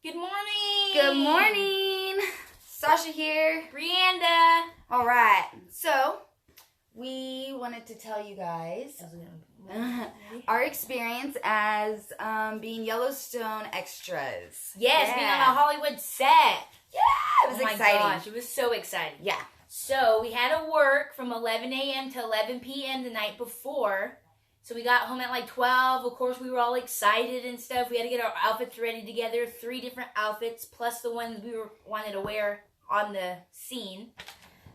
Good morning. Good morning. Sasha here. Brianda. All right. So, we wanted to tell you guys our experience as being Yellowstone extras. Yes, being on a Hollywood set. Yeah, it was exciting. Oh my gosh, it was so exciting. Yeah. So, we had to work from 11 a.m. to 11 p.m. the night before. So we got home at like 12. Of course, we were all excited and stuff. We had to get our outfits ready together. 3 different outfits, plus the ones we wanted to wear on the scene.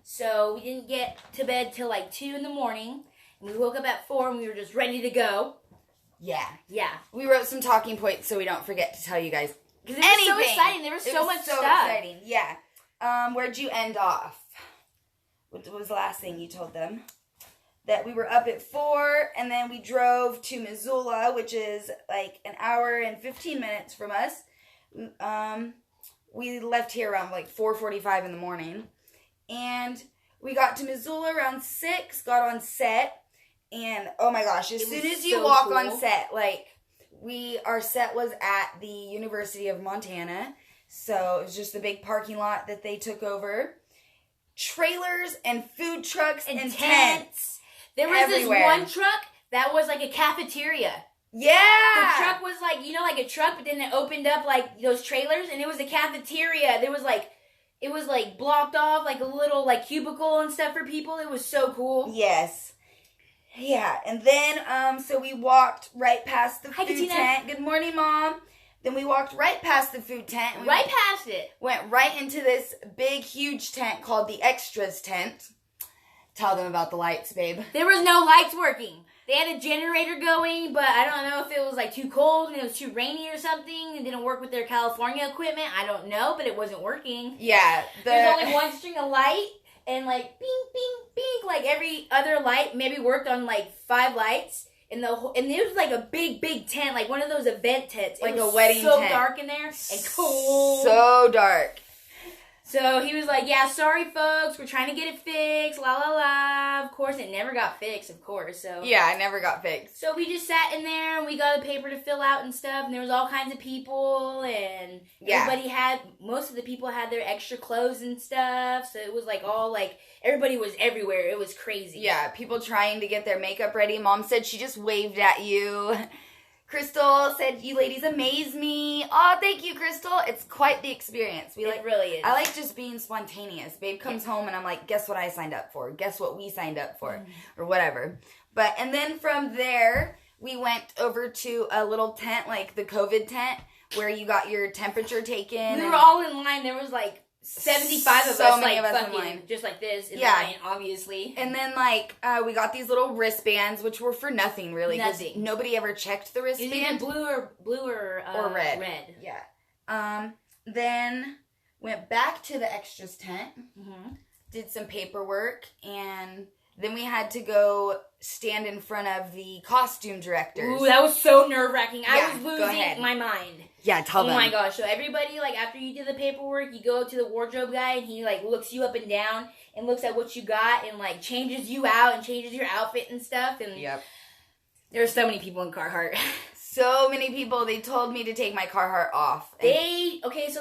So we didn't get to bed till like 2 in the morning. And we woke up at 4 and we were just ready to go. Yeah. Yeah. We wrote some talking points so we don't forget to tell you guys because it was so exciting. There was so much stuff. Exciting. Yeah. Where'd you end off? What was the last thing you told them? That we were up at 4, and then we drove to Missoula, which is like an hour and 15 minutes from us. We left here around like 4:45 in the morning, and we got to Missoula around 6, got on set, and oh my gosh, as soon as you walk on set, like our set was at the University of Montana, so it was just a big parking lot that they took over. Trailers and food trucks and tents. There was everywhere. This one truck that was like a cafeteria. Yeah. The truck was like, like a truck, but then it opened up like those trailers and it was a cafeteria. There was like, it was like blocked off like a little like cubicle and stuff for people. It was so cool. Yes. Yeah. And then, so we walked right past the food tent. Good morning, Mom. Then we walked right past the food tent. Right past it. Went right into this big, huge tent called the Extras tent. Tell them about the lights, babe. There was no lights working. They had a generator going, but I don't know if it was like too cold and it was too rainy or something. It didn't work with their California equipment. I don't know, but it wasn't working. Yeah. There's only one string of light and like bing, bing, bing. Like every other light maybe worked on like 5 lights. And it was like a big, big tent, like one of those event tents. Like a wedding tent. So dark in there and cold. So dark. So he was like, yeah, sorry, folks. We're trying to get it fixed. La, la, la. Of course, it never got fixed, of course. So yeah, it never got fixed. So we just sat in there, and we got a paper to fill out and stuff, and there was all kinds of people, and most of the people had their extra clothes and stuff, so it was like all like, everybody was everywhere. It was crazy. Yeah, people trying to get their makeup ready. Mom said she just waved at you. Crystal said, you ladies amaze me. Oh, thank you, Crystal. It's quite the experience. It really is. I like just being spontaneous. Babe comes home and I'm like, guess what I signed up for? Guess what we signed up for? Or whatever. And then from there, we went over to a little tent, like the COVID tent, where you got your temperature taken. We were all in line. There was like 75 of us, many of us in line. Just like this in line, obviously. And then, we got these little wristbands, which were for nothing, really. Nothing. Nobody ever checked the wristband. It was either blue or red. Red. Yeah. Then went back to the extras tent, did some paperwork, and then we had to go stand in front of the costume directors. Ooh, that was so nerve-wracking. I was losing my mind. Yeah, tell them. Oh my gosh. So everybody, like, after you do the paperwork, you go to the wardrobe guy, and he, like, looks you up and down and looks at what you got and, like, changes you out and changes your outfit and stuff. And there were so many people in Carhartt. So many people. They told me to take my Carhartt off. So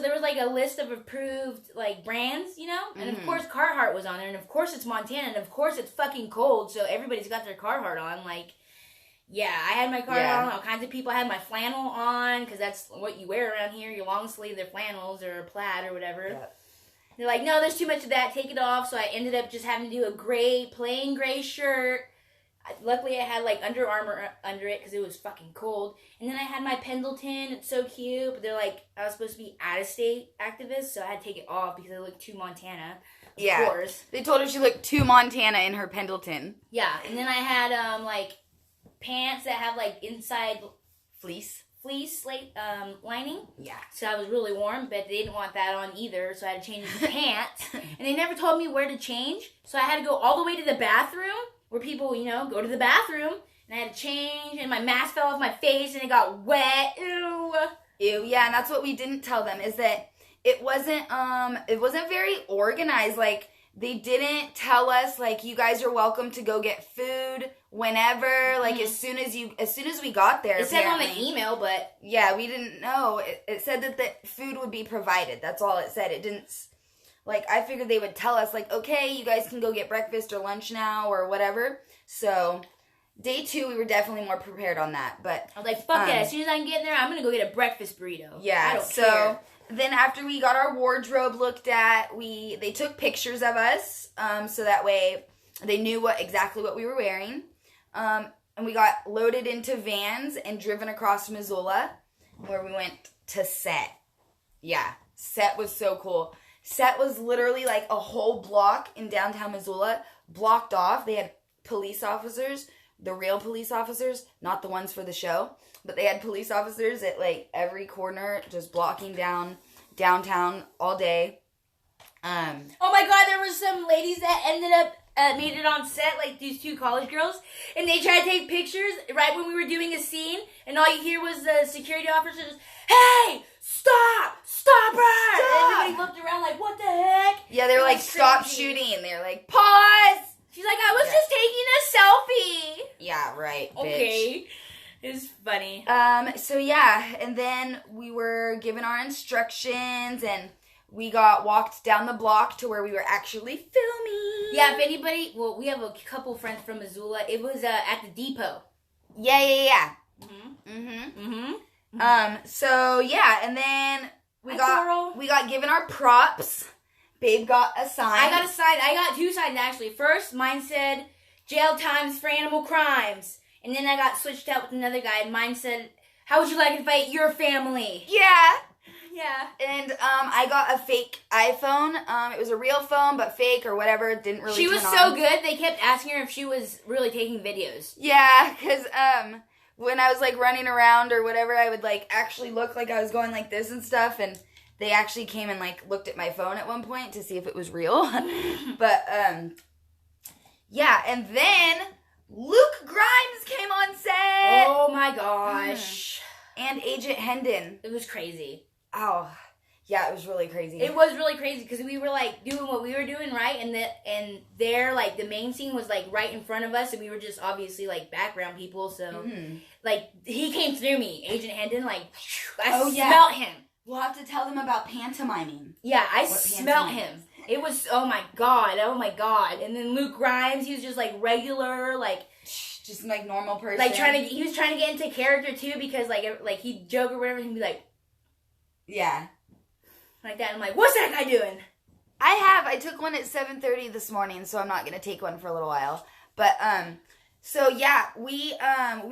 there was, like, a list of approved, like, brands, And, of course, Carhartt was on there. And, of course, it's Montana. And, of course, it's fucking cold. So everybody's got their Carhartt on, like... Yeah, I had my Carhartt on. All kinds of people had my flannel on because that's what you wear around here. Your long sleeve, they're flannels or plaid or whatever. Yep. They're like, no, there's too much of that. Take it off. So I ended up just having to do a plain gray shirt. Luckily, I had like Under Armour under it because it was fucking cold. And then I had my Pendleton. It's so cute. But they're like, I was supposed to be out-of-state activist, so I had to take it off because I looked too Montana. Of course. They told her she looked too Montana in her Pendleton. Yeah, and then I had like pants that have like inside fleece lining. Yeah. So I was really warm, but they didn't want that on either, so I had to change the pants. And they never told me where to change, so I had to go all the way to the bathroom where people, go to the bathroom, and I had to change, and my mask fell off my face, and it got wet. Ew. Yeah, and that's what we didn't tell them, is that it wasn't very organized. Like, They didn't tell us, like, you guys are welcome to go get food whenever, like, as soon as we got there. It said on the email, but... Yeah, we didn't know. It said that the food would be provided. That's all it said. It didn't... Like, I figured they would tell us, like, okay, you guys can go get breakfast or lunch now or whatever. So, day 2, we were definitely more prepared on that. But I was like, fuck it. As soon as I can get in there, I'm going to go get a breakfast burrito. Yeah, I don't care. Then after we got our wardrobe looked at, they took pictures of us, so that way they knew exactly what we were wearing. And we got loaded into vans and driven across Missoula, where we went to set. Yeah, set was so cool. Set was literally like a whole block in downtown Missoula, blocked off. They had police officers, the real police officers, not the ones for the show. But they had police officers at, like, every corner, just blocking down downtown all day. Oh my god, there were some ladies that ended up, made it on set, like these 2 college girls, and they tried to take pictures right when we were doing a scene, and all you hear was the security officers, hey, stop her! And everybody looked around like, what the heck? Yeah, they were like, stop shooting. They were like, pause! She's like, I was just taking a selfie. Yeah, right, bitch. Okay. It's funny. So yeah, and then we were given our instructions, and we got walked down the block to where we were actually filming. Yeah, if anybody, well, we have a couple friends from Missoula. It was at the depot. Yeah. So yeah, and then we got given our props. Babe got a sign. I got a sign. I got 2 signs actually. First, mine said jail times for animal crimes. And then I got switched out with another guy, and mine said, how would you like it if I ate your family? Yeah. Yeah. And I got a fake iPhone. It was a real phone, but fake or whatever. It didn't really She was so good, they kept asking her if she was really taking videos. Yeah, because when I was, like, running around or whatever, I would, like, actually look like I was going like this and stuff, and they actually came and, like, looked at my phone at one point to see if it was real. But, yeah, and then Luke Grimes came on set. Oh my gosh. And Agent Hendon. It was crazy. Oh, yeah, it was really crazy. It was really crazy because we were, like, doing what we were doing, right? And there, like, the main scene was, like, right in front of us, and we were just obviously, like, background people. So, like, he came through me, Agent Hendon. Like, I smelled him. We'll have to tell them about pantomiming. Yeah, I smelled him. It was, oh my god. And then Luke Grimes, he was just, like, regular, like, just, like, normal person. Like, he was trying to get into character, too, because, like he'd joke or whatever, and he'd be like, yeah. Like that. I'm like, what's that guy doing? I took one at 7:30 this morning, so I'm not going to take one for a little while. But, so yeah, we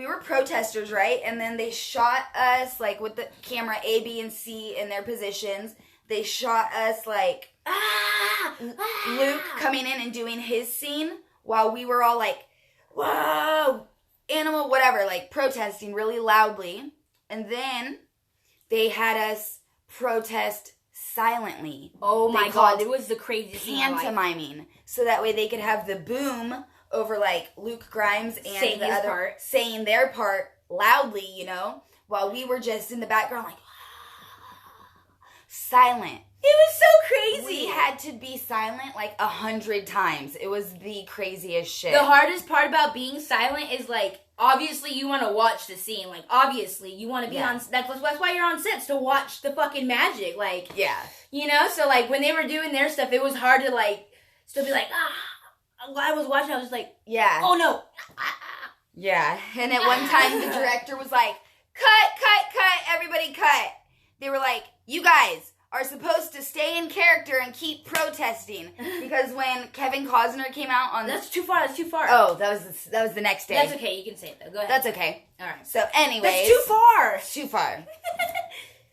were protesters, right? And then they shot us, like, with the camera A, B, and C in their positions. They shot us, like, Luke coming in and doing his scene while we were all like, whoa, animal, whatever, like, protesting really loudly. And then they had us protest silently. Oh my god, it was the craziest thing. Pantomiming. So that way they could have the boom over, like, Luke Grimes and saying the other part, saying their part loudly, you know, while we were just in the background, like, silent. It was so crazy. We had to be silent like 100 times. It was the craziest shit. The hardest part about being silent is, like, obviously you want to watch the scene. Like, obviously you want to be on. That's why you're on sets, to watch the fucking magic. Like, yeah, you know. So, like, when they were doing their stuff, it was hard to, like, still be like, I was watching. I was just like, yeah. Oh no. Yeah. And at one time the director was like, cut, everybody cut. They were like, you guys are supposed to stay in character and keep protesting, because when Kevin Costner came out on That's too far. Oh, that was the next day. That's okay. You can say it though. Go ahead. That's okay. All right. So, anyways, that's too far. Too far.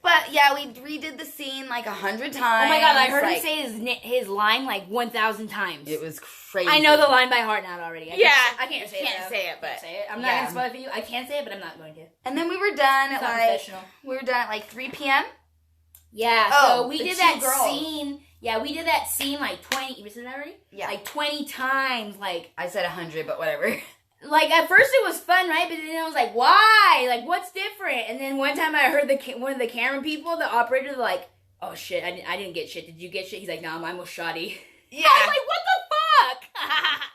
But yeah, we redid the scene like 100 times. Oh my god, I heard him say his line like 1,000 times. It was crazy. I know the line by heart now already. I can't say it. But I'm not gonna spoil it for you. I can't say it, but I'm not going to. And then we were done at like 3 p.m. Yeah, so we did that scene. Yeah, we did that scene like 20. You said that already? Yeah, like 20 times. Like, I said 100, but whatever. Like, at first it was fun, right? But then I was like, why? Like, what's different? And then one time I heard one of the camera people, the operator, like, oh shit, I didn't get shit. Did you get shit? He's like, nah, mine was shoddy. Yeah. I was like, what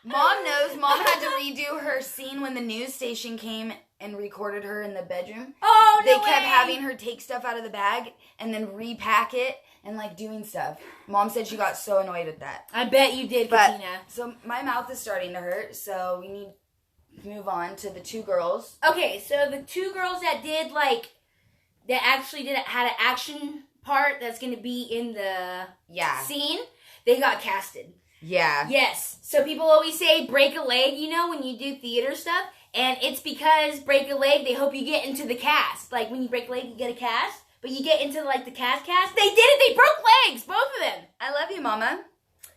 Mom knows. Mom had to redo her scene when the news station came and recorded her in the bedroom. Oh, no They kept way. having her take stuff out of the bag and then repack it and, like, doing stuff. Mom said she got so annoyed at that. I bet you did, But, Katina. so my mouth is starting to hurt, so we need to move on to the two girls. Okay, so the two girls that did, like, that actually had an action part that's going to be in the scene, they got casted. Yeah. Yes. So people always say break a leg, you know, when you do theater stuff. And it's because break a leg, they hope you get into the cast. Like, when you break a leg, you get a cast. But you get into, like, the cast. They did it. They broke legs. Both of them. I love you, Mama.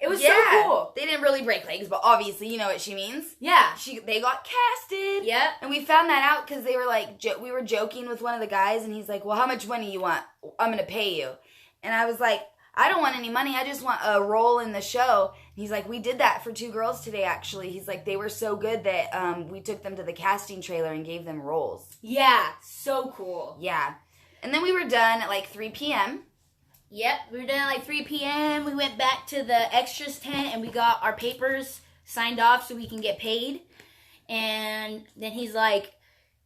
It was so cool. They didn't really break legs, but obviously you know what she means. Yeah. They got casted. Yep. And we found that out because they were like, we were joking with one of the guys, and he's like, well, how much money you want? I'm going to pay you. And I was like, I don't want any money. I just want a role in the show. And he's like, we did that for two girls today, actually. He's like, they were so good that we took them to the casting trailer and gave them roles. Yeah. So cool. Yeah. And then we were done at like 3 p.m. Yep. We were done at like 3 p.m. We went back to the extras tent and we got our papers signed off so we can get paid. And then he's like,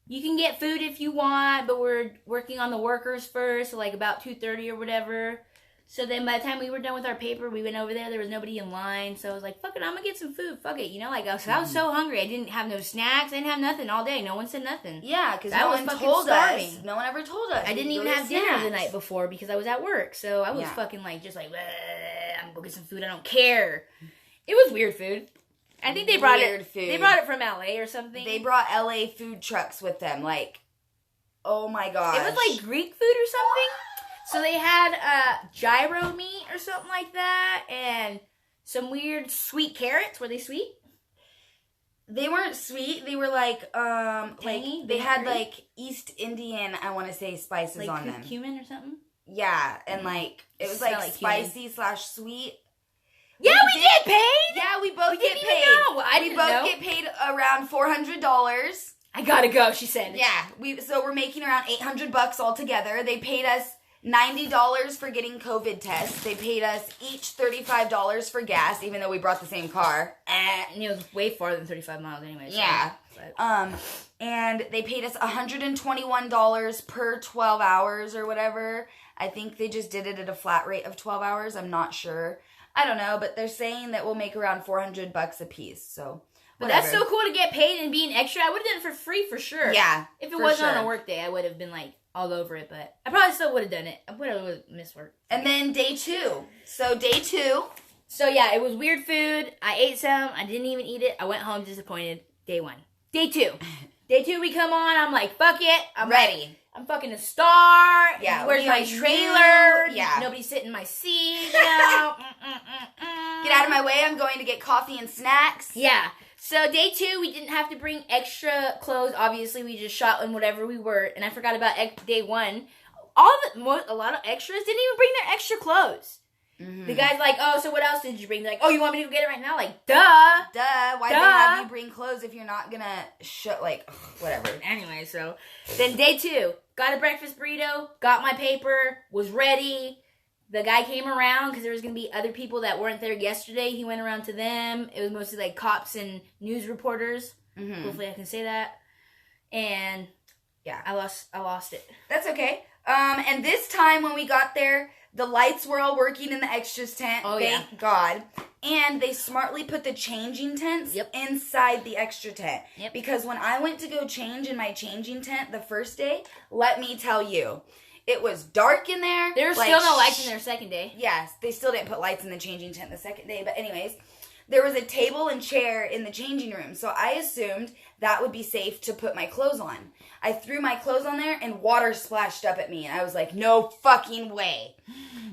you can get food if you want, but we're working on the workers first, so like about 2:30 or whatever. So then by the time we were done with our paper, we went over there. There was nobody in line. So I was like, fuck it, I'm going to get some food. Fuck it. You know, like I was so hungry. I didn't have no snacks. I didn't have nothing all day. No one said nothing. Yeah, because no one told us. No one ever told us. I didn't even have dinner the night before because I was at work. So I was fucking like, just like, I'm going to get some food. I don't care. It was weird food. I think they brought food. They brought it from LA or something. They brought LA food trucks with them. Like, oh my gosh. It was like Greek food or something. So they had gyro meat or something like that, and some weird sweet carrots. Were they sweet? They weren't sweet. They were like, tangy? like they had like East Indian, I want to say, spices like on them. Cumin or something. Yeah, and like it was like spicy / sweet. Yeah, we get paid. Yeah, we both get paid. We both get paid around $400. I gotta go, she said. Yeah, so we're making around $800 altogether. They paid us $90 for getting COVID tests. They paid us each $35 for gas, even though we brought the same car. And it was way farther than 35 miles anyway. So. Yeah. And they paid us $121 per 12 hours or whatever. I think they just did it at a flat rate of 12 hours. I'm not sure. I don't know, but they're saying that we'll make around $400 a piece. So, but that's so cool to get paid and be an extra. I would have done it for free for sure. Yeah. If it wasn't on a work day, I would have been like all over it, but I probably still would have done it. I would have missed work. And then day 2. So day 2. So yeah, it was weird food. I ate some. I didn't even eat it. I went home disappointed. Day 1. Day 2. Day 2 we come on. I'm like, fuck it. I'm ready. I'm fucking a star. Yeah. Where's my trailer? Yeah. Nobody's sitting in my seat. You know? Get out of my way. I'm going to get coffee and snacks. Yeah. So day 2, we didn't have to bring extra clothes. Obviously, we just shot in whatever we were. And I forgot about day 1. A lot of extras didn't even bring their extra clothes. Mm-hmm. The guy's like, oh, so what else did you bring? They're like, oh, you want me to go get it right now? Like, duh. Why do they have you bring clothes if you're not gonna whatever. Anyway, so then day 2, got a breakfast burrito, got my paper, was ready. The guy came around because there was going to be other people that weren't there yesterday. He went around to them. It was mostly like cops and news reporters. Mm-hmm. Hopefully I can say that. And yeah, I lost it. That's okay. And this time when we got there, the lights were all working in the extras tent. Oh, thank God. And they smartly put the changing tents inside the extra tent. Yep. Because when I went to go change in my changing tent the first day, let me tell you, it was dark in there. There were still no lights in there second day. Yes, they still didn't put lights in the changing tent the second day. But anyways, there was a table and chair in the changing room. So I assumed that would be safe to put my clothes on. I threw my clothes on there and water splashed up at me. And I was like, no fucking way.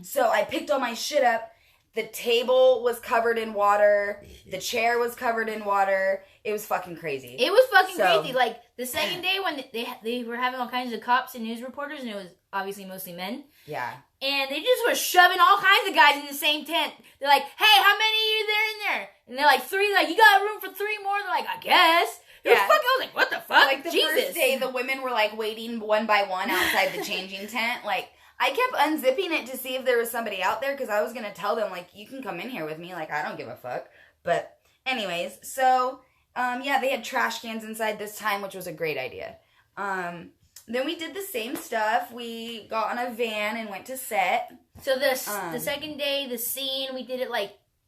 So I picked all my shit up. The table was covered in water. The chair was covered in water. It was fucking crazy. It was fucking crazy. Like, the second day when they were having all kinds of cops and news reporters, and it was obviously mostly men. Yeah. And they just were shoving all kinds of guys in the same tent. They're like, hey, how many of you there in there? And they're like, 3. They're like, you got room for 3 more? They're like, I guess. It was fucking, I was like, what the fuck? Like, the first day, the women were, like, waiting one by one outside the changing tent. Like, I kept unzipping it to see if there was somebody out there, because I was going to tell them, like, you can come in here with me. Like, I don't give a fuck. But Anyways, so, they had trash cans inside this time, which was a great idea. Then we did the same stuff. We got on a van and went to set. So the second day, the scene, we did it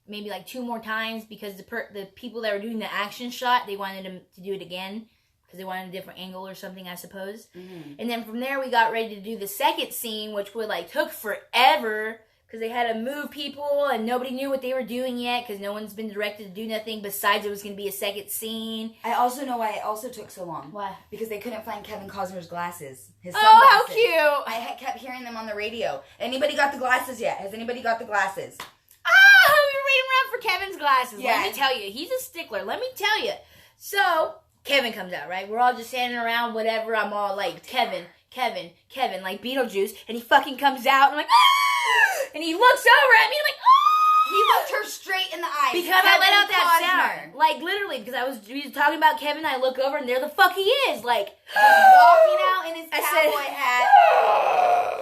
maybe 2 more times because the people that were doing the action shot, they wanted them to do it again because they wanted a different angle or something, I suppose. Mm-hmm. And then from there, we got ready to do the second scene, which took forever because they had to move people and nobody knew what they were doing yet because no one's been directed to do nothing besides it was going to be a second scene. I also know why it also took so long. Why? Because they couldn't find Kevin Costner's glasses. His sunglasses. How cute! I kept hearing them on the radio. Anybody got the glasses yet? Has anybody got the glasses? We were waiting around for Kevin's glasses. Yeah. Let me tell you. He's a stickler. Let me tell you. So, Kevin comes out, right? We're all just standing around, whatever. I'm all like, Kevin, like Beetlejuice. And he fucking comes out. And I'm like, ah! And he looks over at me. I'm like, ah! He looked her straight in the eyes. Because Kevin I let out that sound. Like, literally, because we was talking about Kevin. I look over, and there the fuck he is. Like, just walking out in his cowboy hat.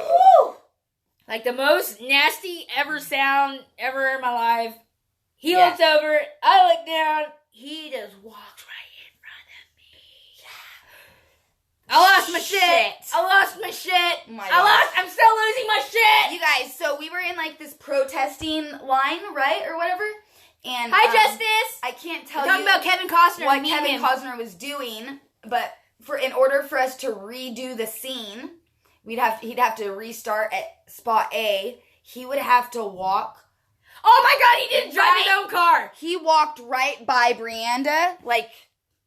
Woo! Like, the most nasty sound ever in my life. He looks over. I look down. He just walks right in front of me. Yeah. I lost my shit. Oh my God. I'm still losing my shit. You guys, so we were in this protesting line, right? Or whatever. And hi, Justice. I can't tell We're talking about Kevin Costner. What Kevin Costner was doing, but in order for us to redo the scene, he'd have to restart at spot A. He would have to walk. Oh my God, he didn't drive his own car. He walked right by Brianda,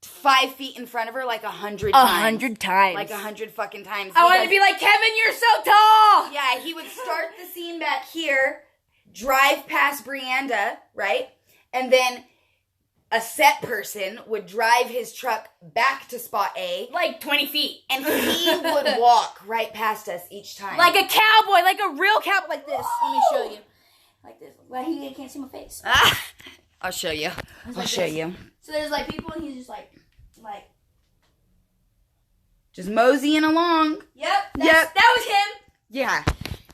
5 feet in front of her, 100 times. 100 times. 100 fucking times. I wanted to be like, Kevin, you're so tall. Yeah, he would start the scene back here, drive past Brianda, right? And then a set person would drive his truck back to spot A. 20 feet. And he would walk right past us each time. Like a cowboy, like a real cowboy, like this. Let me show you. Like this. Well, he can't see my face. I'll show you. I'll show you. So there's people and he's just like. Just moseying along. Yep. That was him. Yeah.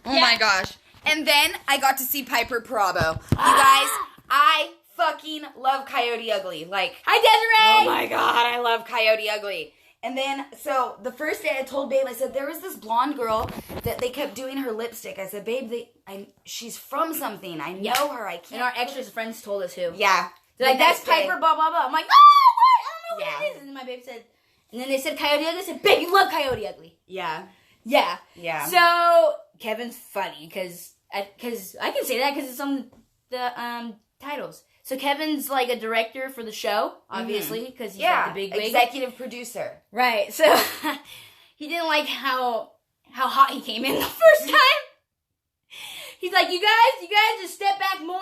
Oh my gosh. And then I got to see Piper Perabo. You guys, I fucking love Coyote Ugly. Hi, Desiree. Oh my God, I love Coyote Ugly. And then, so the first day I told Babe, I said, there was this blonde girl that they kept doing her lipstick. I said, Babe, she's from something. I know her. I can't. And our extras friends told us who. Yeah. They're like, that's Piper, blah, blah, blah. I'm like, what? I don't know what it is. And then my babe said, and then they said Coyote Ugly. I said, Babe, you love Coyote Ugly. Yeah. Yeah. Yeah. So, Kevin's funny, because I can say that because it's on the titles. So Kevin's a director for the show, obviously, because he's the big wig. Executive producer. Right. So he didn't like how hot he came in the first time. He's like, you guys just step back more.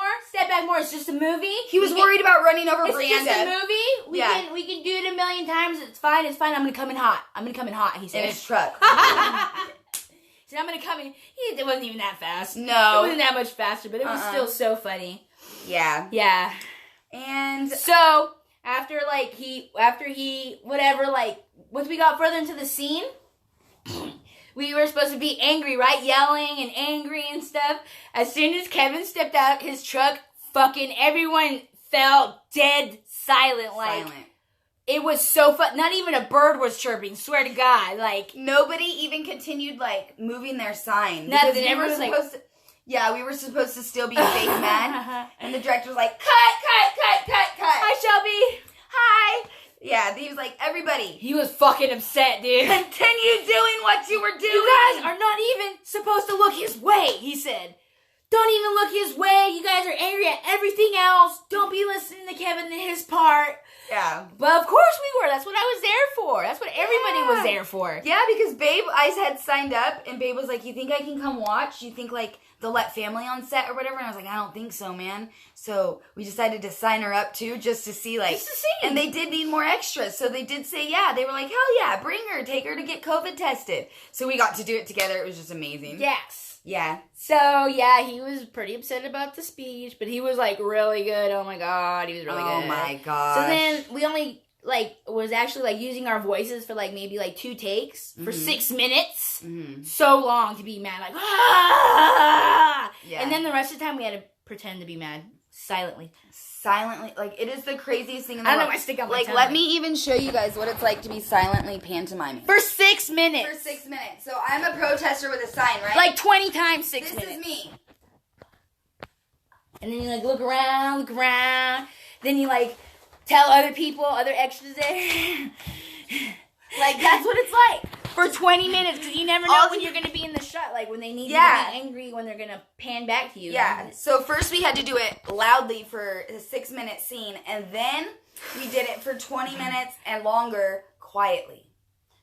It's just a movie. He was worried about running over Brianda. It's just a movie. We can do it a million times. It's fine. I'm gonna come in hot. He said in his truck. He said, I'm gonna come in. It wasn't even that fast. No, it wasn't that much faster, but it was still so funny. Yeah. Yeah. And so after he whatever, once we got further into the scene, we were supposed to be angry, right? Yelling and angry and stuff. As soon as Kevin stepped out his truck, fucking everyone fell dead silent. It was so fun. Not even a bird was chirping. Swear to God, nobody even continued moving their sign. Nothing. We were supposed to. Yeah, we were supposed to still be fake mad. And the director was like, cut. Hi, Shelby. Hi. Yeah, he was like, everybody. He was fucking upset, dude. Continue doing what you were doing. You guys are not even supposed to look his way, he said. Don't even look his way. You guys are angry at everything else. Don't be listening to Kevin and his part. Yeah. But of course we were. That's what I was there for. That's what everybody was there for. Yeah, because Babe, I had signed up, and Babe was like, you think I can come watch? You think, they'll let family on set or whatever? And I was like, I don't think so, man. So we decided to sign her up, too, just to see, Just to see. And they did need more extras. So they did say, yeah. They were like, hell yeah, bring her. Take her to get COVID tested. So we got to do it together. It was just amazing. Yes. Yeah. So, yeah, he was pretty upset about the speech, but he was, really good. Oh, my God. He was really good. Oh, my God. So then we only, was actually, using our voices for, maybe, 2 takes for 6 minutes. Mm-hmm. So long to be mad, ah! Yeah. And then the rest of the time we had to pretend to be mad silently. Like, it is the craziest thing in the world. I don't know why I stick out my tongue. Let me even show you guys what it's like to be silently pantomiming. For 6 minutes. For 6 minutes. So, I'm a protester with a sign, right? Like 20 times 6 minutes. This is me. And then you, like, look around. Then you, like, tell other people, other extras there. Like, that's what it's like. For 20 minutes, because you never know when you're going to be in the shot. Like, when they need you to be angry, when they're going to pan back to you. Yeah. So, first we had to do it loudly for a 6-minute scene. And then we did it for 20 minutes and longer quietly.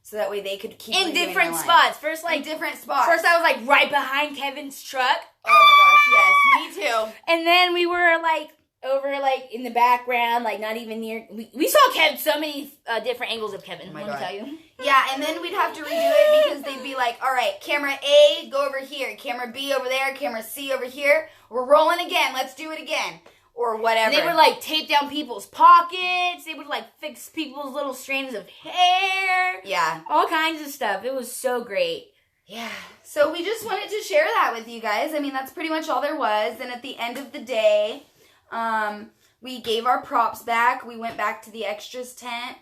So that way they could keep in different spots. First, like, in different spots. First, I was, like, right behind Kevin's truck. Oh, my gosh, yes. Me too. And then we were, like, over, like, in the background, like, not even near. We saw Kevin, so many different angles of Kevin. Oh, my let God. me tell you. Yeah, and then we'd have to redo it because they'd be like, all right, camera A, go over here. Camera B over there. Camera C over here. We're rolling again. Let's do it again. Or whatever. And they would, like, tape down people's pockets. They would, like, fix people's little strands of hair. Yeah. All kinds of stuff. It was so great. Yeah. So we just wanted to share that with you guys. I mean, that's pretty much all there was. And at the end of the day, we gave our props back. We went back to the extras tent.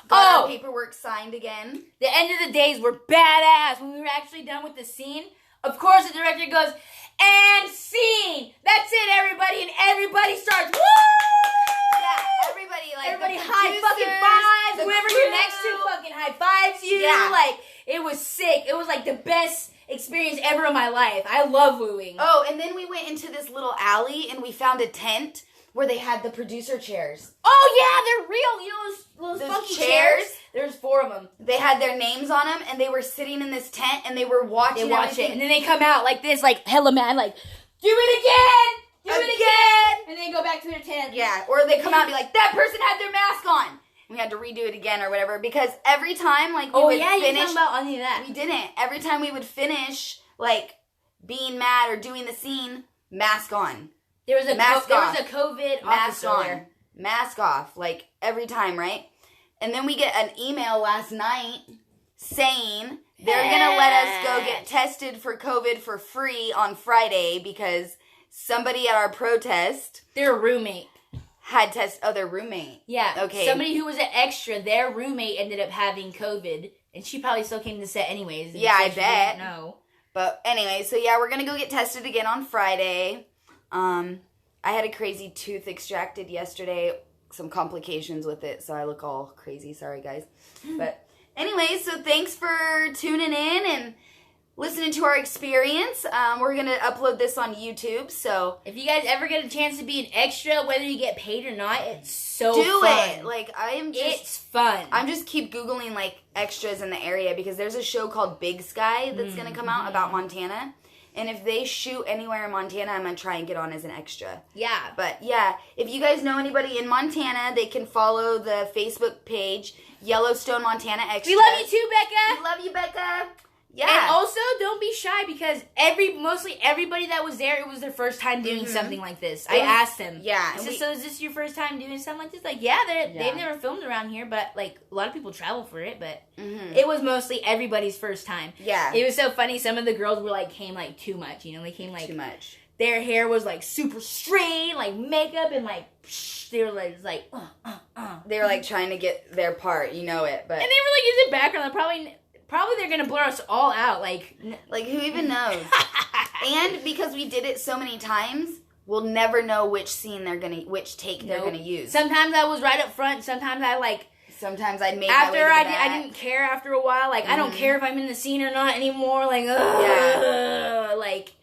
Got our paperwork signed again. The end of the days were badass. When we were actually done with the scene, of course the director goes, and scene! That's it, everybody! And everybody starts, woo! Yeah, everybody high fucking fives. Whoever you're next to fucking high fives you. Yeah. Like, it was sick. It was like the best experience ever in my life. I love wooing. Oh, and then we went into this little alley and we found a tent where they had the producer chairs. Oh yeah, they're real. You know those funky chairs? There's 4 of them. They had their names on them and they were sitting in this tent and they were watching everything. And then they come out like this, like hella mad, like, do it again! Do it again! And then go back to their tent. Yeah, or they come out and be like, that person had their mask on. And we had to redo it again or whatever because every time, like, we would finish. You talking about any of that. We didn't. Every time we would finish, like, being mad or doing the scene, mask on. There was a COVID mask on. there. Mask off, like, every time, right? And then we get an email last night saying they're going to let us go get tested for COVID for free on Friday because somebody at our protest... Their roommate. Had their roommate. Yeah. Okay. Somebody who was an extra, their roommate ended up having COVID. And she probably still came to set anyways. Yeah, I bet. No. But anyway, so yeah, we're going to go get tested again on Friday. I had a crazy tooth extracted yesterday. Some complications with it, so I look all crazy. Sorry, guys. But anyway, so thanks for tuning in and listening to our experience. We're going to upload this on YouTube, so... If you guys ever get a chance to be an extra, whether you get paid or not, it's so fun. Do it! Like, It's fun. I'm just keep Googling, like, extras in the area, because there's a show called Big Sky that's going to come out about Montana. And if they shoot anywhere in Montana, I'm going to try and get on as an extra. Yeah. But, yeah, if you guys know anybody in Montana, they can follow the Facebook page, Yellowstone, Montana Extras. We love you too, Becca. We love you, Becca. Yeah. And also, don't be shy because mostly everybody that was there, it was their first time doing something like this. I asked them. Yeah. So is this your first time doing something like this? Like, yeah, they've never filmed around here, but like a lot of people travel for it, but it was mostly everybody's first time. Yeah. It was so funny. Some of the girls came like too much, you know, they came like too much. Their hair was like super straight, like makeup and like they were like They were like trying to get their part, you know it, but and they were like using background. Probably they're gonna blur us all out. Like who even knows? And because we did it so many times, we'll never know which take they're gonna use. Sometimes I was right up front. Sometimes I'd make after my way to the back. I didn't care after a while. Like I don't care if I'm in the scene or not anymore. Like like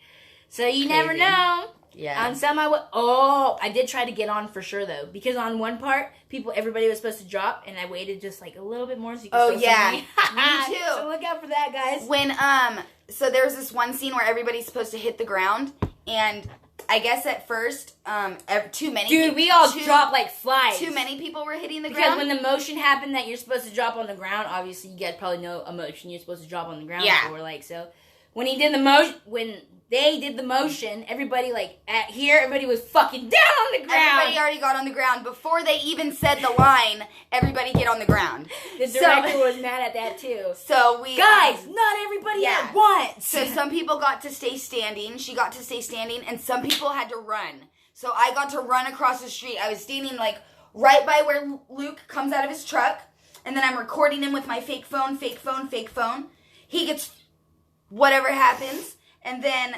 so you never know. Yeah. On some I did try to get on for sure though, because on one part everybody was supposed to drop and I waited just like a little bit more so you could still see me. Me too. So look out for that, guys. When so there was this one scene where everybody's supposed to hit the ground and I guess at first too many Dude, we all dropped like flies. Too many people were hitting the ground. Because when the motion happened that you're supposed to drop on the ground, obviously you guys probably know a motion you're supposed to drop on the ground before, like so when he did the motion when they did the motion. Everybody, like, at here, everybody was fucking down on the ground. Everybody already got on the ground. Before they even said the line, everybody get on the ground. The director was mad at that, too. So we... Guys, not everybody at once. So some people got to stay standing. She got to stay standing. And some people had to run. So I got to run across the street. I was standing, like, right by where Luke comes out of his truck. And then I'm recording him with my fake phone. He gets whatever happens. And then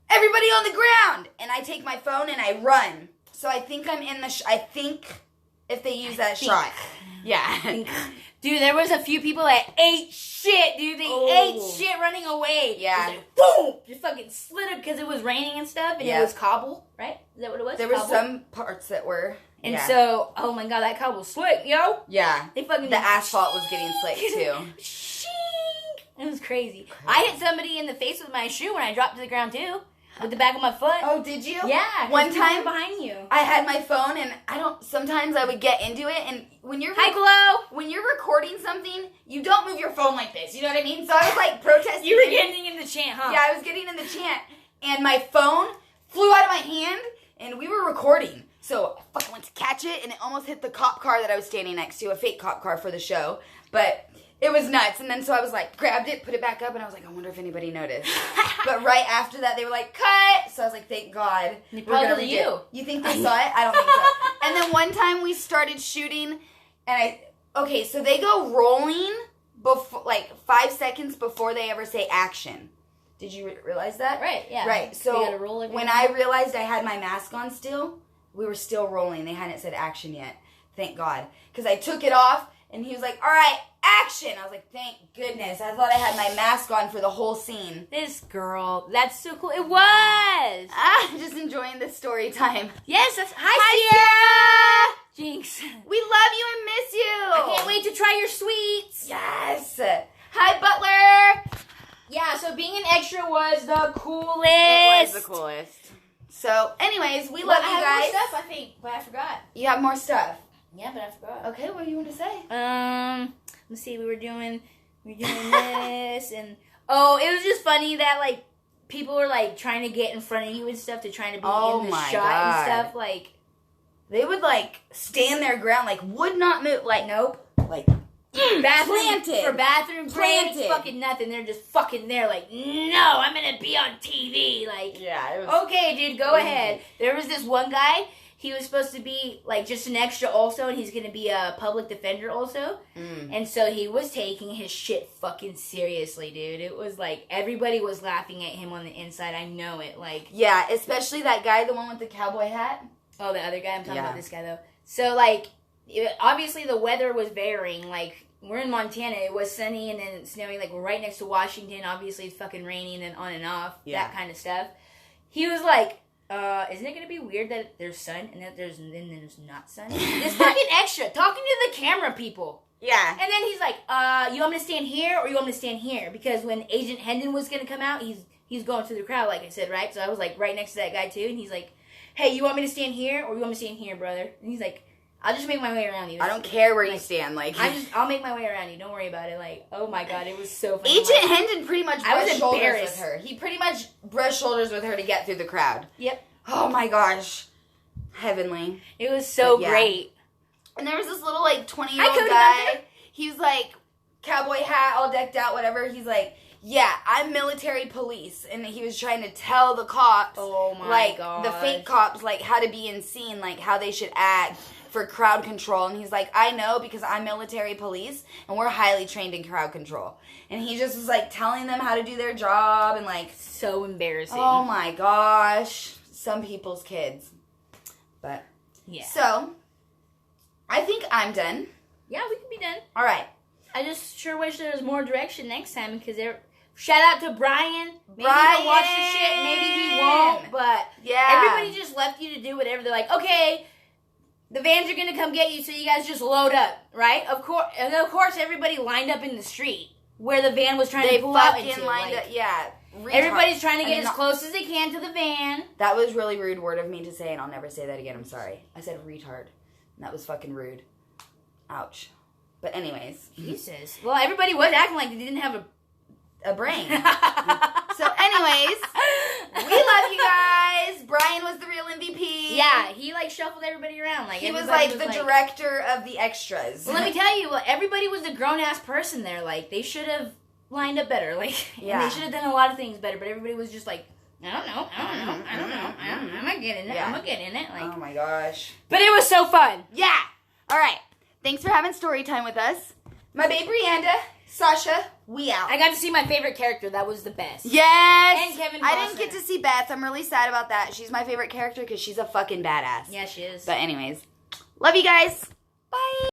everybody on the ground. And I take my phone and I run. So I think I'm in the... I think if they use that shot. Yeah. Dude, there was a few people that ate shit, dude. They ate shit running away. Yeah. Like, boom! Just fucking slid it because it was raining and stuff. And it was cobble, right? Is that what it was? There were some parts that were... And so, oh my god, that cobble's slick, yo. Yeah. They fucking... The asphalt was getting slick, too. It was crazy. I hit somebody in the face with my shoe when I dropped to the ground, too. With the back of my foot. Oh, did you? Yeah. One time behind you. I had my phone and sometimes I would get into it and when you're... Hi, Chloe. When you're recording something, you don't move your phone like this. You know what I mean? So I was like protesting. You were getting in the chant, huh? Yeah, I was getting in the chant. And my phone flew out of my hand and we were recording. So I fucking went to catch it and it almost hit the cop car that I was standing next to, a fake cop car for the show. But it was nuts. And then so I was like, grabbed it, put it back up, and I was like, I wonder if anybody noticed. But right after that, they were like, cut! So I was like, thank God. Probably you. You think they saw it? I don't think so. And then one time we started shooting, and so they go rolling before, like 5 seconds before they ever say action. Did you realize that? Right, yeah. Right, so you gotta roll when I realized I had my mask on still, we were still rolling. They hadn't said action yet. Thank God. Because I took it off, and he was like, all right, action. I was like, thank goodness. I thought I had my mask on for the whole scene. This girl, that's so cool. It was. I'm just enjoying this story time. Yes, hi, Sierra. Jinx. We love you and miss you. I can't wait to try your sweets. Yes. Hi, Butler. Yeah, so being an extra was the coolest. It was the coolest. So, anyways, we love you guys. I have more stuff, I think, but I forgot. You have more stuff? Yeah, but I forgot. Okay, what do you want to say? Let's see, we were doing this, and it was just funny that like people were like trying to get in front of you and stuff to trying to be in the shot and stuff. Like they would like stand their ground, like would not move. Like nope, like planted for bathroom breaks, fucking nothing. They're just fucking there, like no, I'm gonna be on TV. Like yeah, it was okay, dude, go ahead. There was this one guy. He was supposed to be, like, just an extra also, and he's going to be a public defender also. And so he was taking his shit fucking seriously, dude. It was, like, everybody was laughing at him on the inside. I know it, like... Yeah, especially that guy, the one with the cowboy hat. Oh, the other guy? I'm talking about this guy, though. So, like, obviously the weather was varying. Like, we're in Montana. It was sunny and then it's snowing. Like, we're right next to Washington. Obviously, it's fucking raining and on and off. Yeah. That kind of stuff. He was like... isn't it going to be weird that there's sun and that there's not sun? It's fucking extra. Talking to the camera people. Yeah. And then he's like, you want me to stand here or you want me to stand here? Because when Agent Hendon was going to come out, he's going through the crowd, like I said, right? So I was like right next to that guy too. And he's like, hey, you want me to stand here or you want me to stand here, brother? And he's like, I'll just make my way around you. I don't care where you stand. Like I'll make my way around you. Don't worry about it. Like, oh my God, it was so funny. Agent Hendon pretty much brushed shoulders with her. He pretty much brushed shoulders with her to get through the crowd. Yep. Oh my gosh. Heavenly. It was so great. And there was this little like 20-year-old guy. He was like cowboy hat, all decked out, whatever. He's like, yeah, I'm military police. And he was trying to tell the cops, the fake cops, like how to be in scene, like how they should act for crowd control. And he's like, I know because I'm military police and we're highly trained in crowd control. And he just was like telling them how to do their job and like... So embarrassing. Oh my gosh. Some people's kids. But, yeah. So, I think I'm done. Yeah, we can be done. All right. I just sure wish there was more direction next time because shout out to Brian. Maybe Brian. he'll watch the shit. Maybe he won't. But everybody just left you to do whatever. They're like, okay, the vans are going to come get you, so you guys just load up, right? Of course, everybody lined up in the street where the van was trying to pull out into. They lined up, yeah. Everybody's trying to get as close as they can to the van. That was really rude word of me to say, and I'll never say that again. I'm sorry. I said retard. And that was fucking rude. Ouch. But anyways. Jesus. Well, everybody was acting like they didn't have a brain. So anyways, we love you guys. Brian was the real MVP. Yeah, he like shuffled everybody around. Like he was like the director of the extras. Well, let me tell you, everybody was a grown ass person there. Like they should have lined up better. Like and they should have done a lot of things better. But everybody was just like, I don't know. I'm gonna get in it. I'm gonna get in it. Like, oh my gosh. But it was so fun. Yeah. All right. Thanks for having story time with us. My babe Brianda, Sasha, we out. I got to see my favorite character. That was the best. Yes. And Kevin Costner. I didn't get to see Beth. I'm really sad about that. She's my favorite character because she's a fucking badass. Yeah, she is. But anyways, love you guys. Bye.